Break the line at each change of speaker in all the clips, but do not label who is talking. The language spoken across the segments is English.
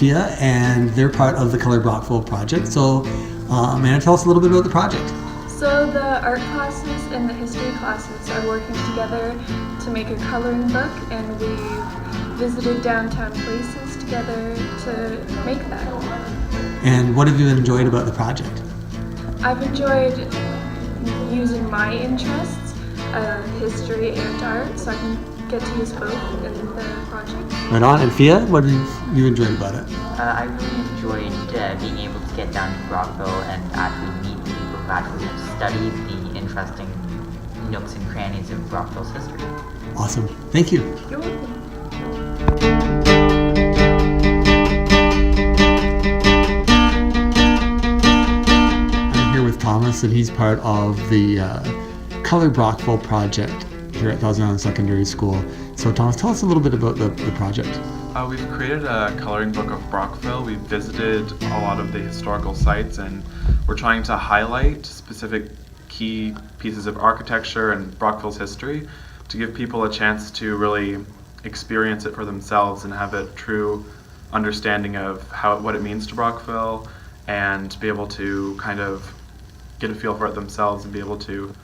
Fia, and they're part of the Color Brockville project. So, Amanda, tell us a little bit about the project.
So the art classes and the history classes are working together to make a coloring book, and we've visited downtown places together to make that.
And what have you enjoyed about the project?
I've enjoyed using my interests of history and art, so I can get to use both in the project.
Right on. And Fia, what have you enjoyed about it?
I really enjoyed being able to get down to Brockville and actually meet people who actually have studied the interesting nooks and crannies of Brockville's history.
Awesome. Thank you.
You're welcome.
I'm here with Thomas, and he's part of the Color Brockville project here at Thousand Island Secondary School. So Thomas, tell us a little bit about the project.
We've created a coloring book of Brockville. We've visited a lot of the historical sites, and we're trying to highlight specific key pieces of architecture and Brockville's history to give people a chance to really experience it for themselves and have a true understanding of what it means to Brockville, and be able to kind of get a feel for it themselves and be able to,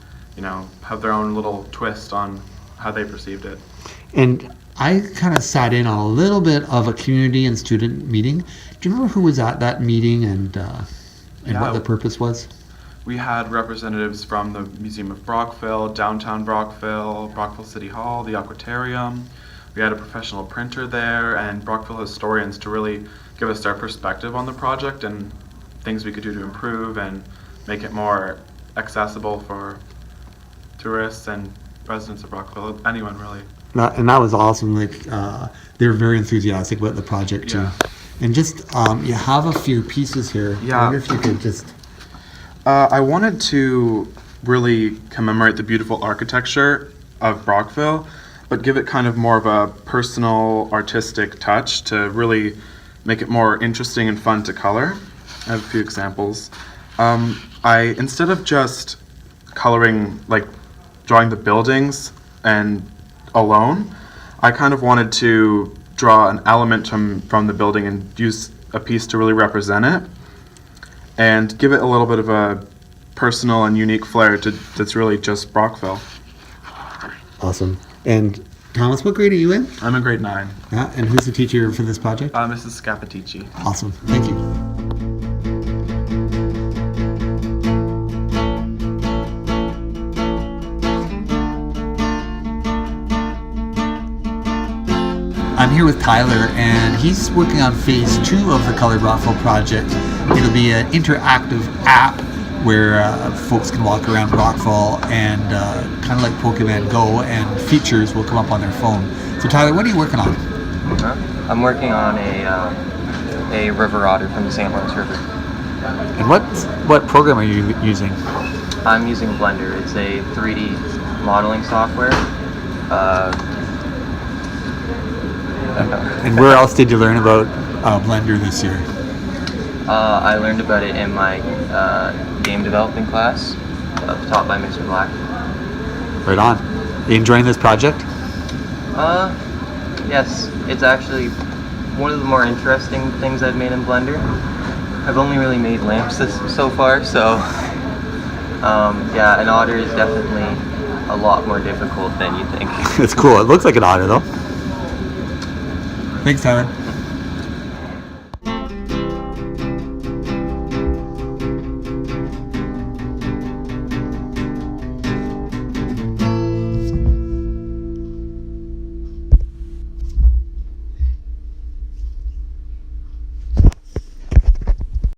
have their own little twist on how they perceived it.
And I kind of sat in on a little bit of a community and student meeting. Do you remember who was at that meeting and what the purpose was?
We had representatives from the Museum of Brockville, Downtown Brockville, Brockville City Hall, the Aquarium. We had a professional printer there and Brockville historians to really give us their perspective on the project and things we could do to improve and make it more accessible for tourists and residents of Brockville, anyone really.
And that was awesome. They were very enthusiastic about the project too.
Yeah.
And just you have a few pieces here.
Yeah.
I wonder if you could just.
I wanted to really commemorate the beautiful architecture of Brockville, but give it kind of more of a personal, artistic touch to really make it more interesting and fun to color. I have a few examples. Instead of just coloring, drawing the buildings and alone, I kind of wanted to draw an element from the building and use a piece to really represent it and give it a little bit of a personal and unique flair that's really just Brockville.
Awesome. And Thomas, what grade are you in?
I'm in grade 9.
Yeah. And who's the teacher for this project?
Mrs. Scapitici.
Awesome. Thank you. I'm here with Tyler, and he's working on phase 2 of the Color Brockville project. It'll be an interactive app where folks can walk around Brockville and kind of like Pokemon Go, and features will come up on their phone. So Tyler, what are you working on?
I'm working on a river otter from the St. Lawrence River.
And what program are you using?
I'm using Blender. It's a 3D modeling software.
And where else did you learn about Blender this year?
I learned about it in my game development class, taught by Mr. Black.
Right on. Are you enjoying this project?
Yes. It's actually one of the more interesting things I've made in Blender. I've only really made lamps so far, so an otter is definitely a lot more difficult than you think.
It's cool. It looks like an otter, though. Thanks, Tyler.